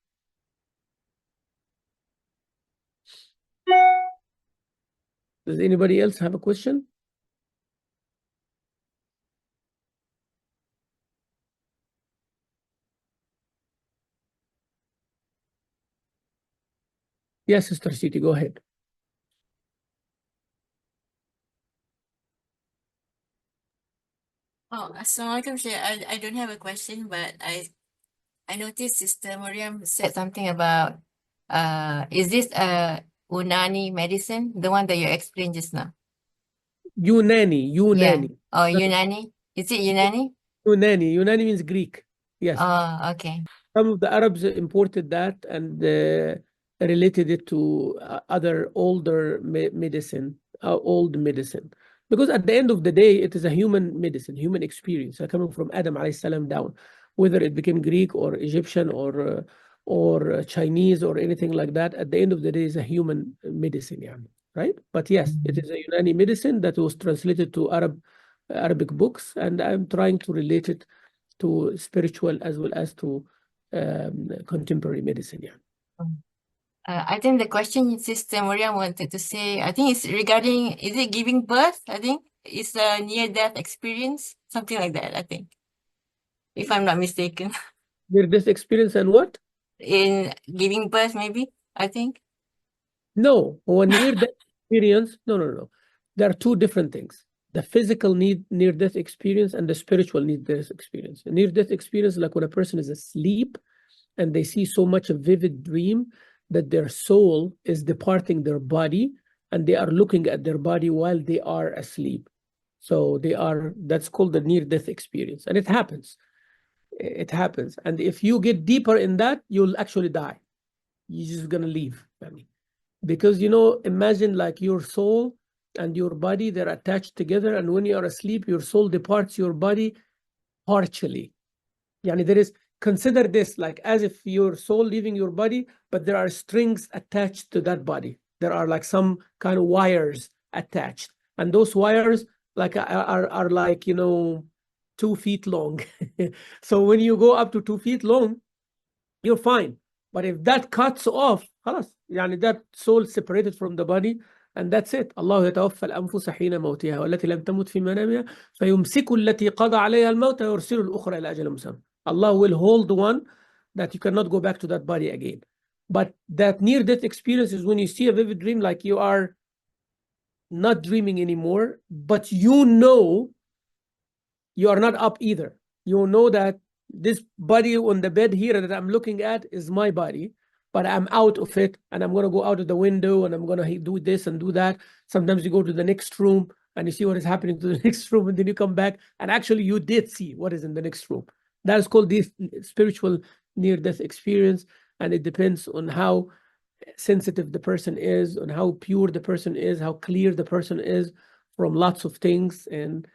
[SPEAKER 1] Does anybody else have a question? Yes, Sister Siti, go ahead.
[SPEAKER 4] Oh, Assalamualaikum, Sheikh. I don't have a question, but I noticed Sister Mariam said something about is this Unani medicine, the one that you explained just now?
[SPEAKER 1] Unani.
[SPEAKER 4] Yeah. Oh, Unani? Is it Unani?
[SPEAKER 1] Unani means Greek. Yes.
[SPEAKER 4] Oh, okay.
[SPEAKER 1] Some of the Arabs imported that and related it to other older medicine, old medicine. Because at the end of the day, it is a human medicine, human experience, coming from Adam alayhi salam down, whether it became Greek or Egyptian or Chinese or anything like that. At the end of the day, it's a human medicine, yeah, right? But yes, it is a Unani medicine that was translated to Arabic books, and I'm trying to relate it to spiritual as well as to contemporary medicine, yeah.
[SPEAKER 4] I think the question Sister Mariam wanted to say, I think it's regarding, is it giving birth? I think it's a near-death experience, something like that, I think, if I'm not mistaken.
[SPEAKER 1] Near-death experience and what?
[SPEAKER 4] In giving birth, maybe, I think.
[SPEAKER 1] No, one near-death experience, no. There are two different things. The physical near-death experience and the spiritual near-death experience. A near-death experience, like when a person is asleep and they see so much a vivid dream that their soul is departing their body and they are looking at their body while they are asleep. So that's called the near-death experience. And it happens. It happens. And if you get deeper in that, you'll actually die. You're just going to leave. Because, imagine like your soul and your body, they're attached together. And when you are asleep, your soul departs your body partially. Consider this like as if your soul leaving your body, but there are strings attached to that body. There are like some kind of wires attached. And those wires like are like, 2 feet long. So when you go up to 2 feet long, you're fine. But if that cuts off, that soul separated from the body, and that's it. الله يتوفى الأنفس حين موتها والتي لم تمت في منامها فيمسك التي قضى عليها الموت ويرسل الأخرى إلى أجل مسمى. Allah will hold the one that you cannot go back to that body again. But that near-death experience is when you see a vivid dream, like you are not dreaming anymore, but you are not up either. You know that this body on the bed here that I'm looking at is my body, but I'm out of it and I'm going to go out of the window and I'm going to do this and do that. Sometimes you go to the next room and you see what is happening to the next room, and then you come back and actually you did see what is in the next room. That is called this spiritual near-death experience, and it depends on how sensitive the person is, on how pure the person is, how clear the person is from lots of things, and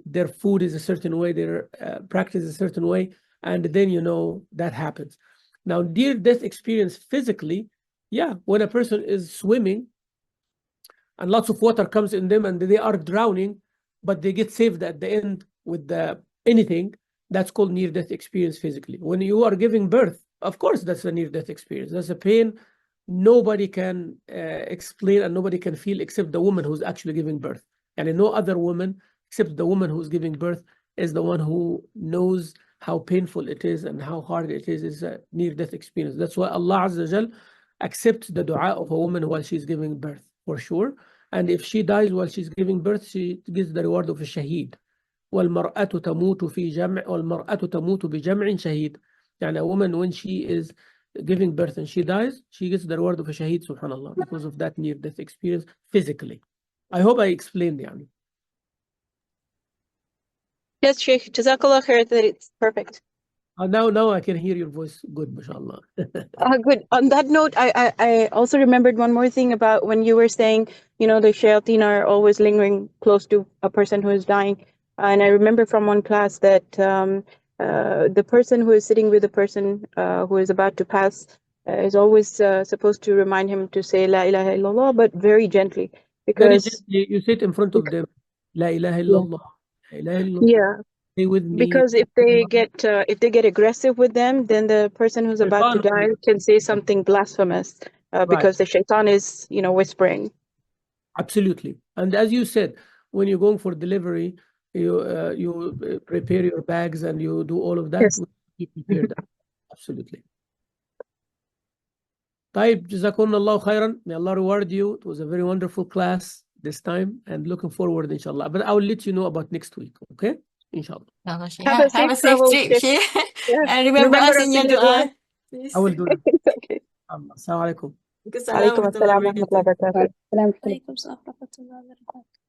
[SPEAKER 1] their food is a certain way, their practice is a certain way, and then that happens. Now, near-death experience physically, when a person is swimming and lots of water comes in them and they are drowning, but they get saved at the end with anything, that's called near-death experience physically. When you are giving birth, of course, that's a near-death experience. That's a pain nobody can explain and nobody can feel except the woman who's actually giving birth. And no other woman except the woman who's giving birth is the one who knows how painful it is and how hard it is. It's a near-death experience. That's why Allah Azza wa Jal accepts the dua of a woman while she's giving birth, for sure. And if she dies while she's giving birth, she gets the reward of a shaheed. والمرأة تموت بجمع شهيد. يعني a woman, when she is giving birth and she dies, she gets the reward of a shaheed, subhanallah, because of that near-death experience physically. I hope I explained يعني.
[SPEAKER 5] Yes, Sheikh. Jazakallah khair. That it's perfect.
[SPEAKER 1] Now I can hear your voice good, mashallah.
[SPEAKER 5] Good. On that note, I also remembered one more thing about when you were saying, the shayateen are always lingering close to a person who is dying. And I remember from one class that the person who is sitting with the person who is about to pass is always supposed to remind him to say La ilaha illallah, but very gently.
[SPEAKER 1] Very
[SPEAKER 5] Because
[SPEAKER 1] gently, you sit in front of them. La ilaha illallah. La ilaha illallah.
[SPEAKER 5] yeah,
[SPEAKER 1] Stay with me.
[SPEAKER 5] because if they get aggressive with them, then the person who's about to die can say something blasphemous because the shaitan is, whispering.
[SPEAKER 1] Absolutely. And as you said, when you're going for delivery, you prepare your bags and you do all of that.
[SPEAKER 5] Yes.
[SPEAKER 1] You prepare that. Absolutely. طيب, جزاكم الله خيرا. May Allah reward you. It was a very wonderful class this time and looking forward, inshallah. But I will let you know about next week, okay? Inshallah.
[SPEAKER 5] Have a
[SPEAKER 4] Have a
[SPEAKER 5] safe
[SPEAKER 4] safe
[SPEAKER 5] travel,
[SPEAKER 4] trip,
[SPEAKER 5] Sheikh.
[SPEAKER 4] Sheikh.
[SPEAKER 5] Yeah.
[SPEAKER 4] And remember us in your
[SPEAKER 5] us in your
[SPEAKER 4] dua. Please.
[SPEAKER 1] I will do that.
[SPEAKER 5] Okay.
[SPEAKER 1] Assalamu alaikum.
[SPEAKER 5] Alaikum assalam wa rahmatullahi wa barakatuh.
[SPEAKER 3] Alaikum salam wa rahmatullahi wa barakatuh.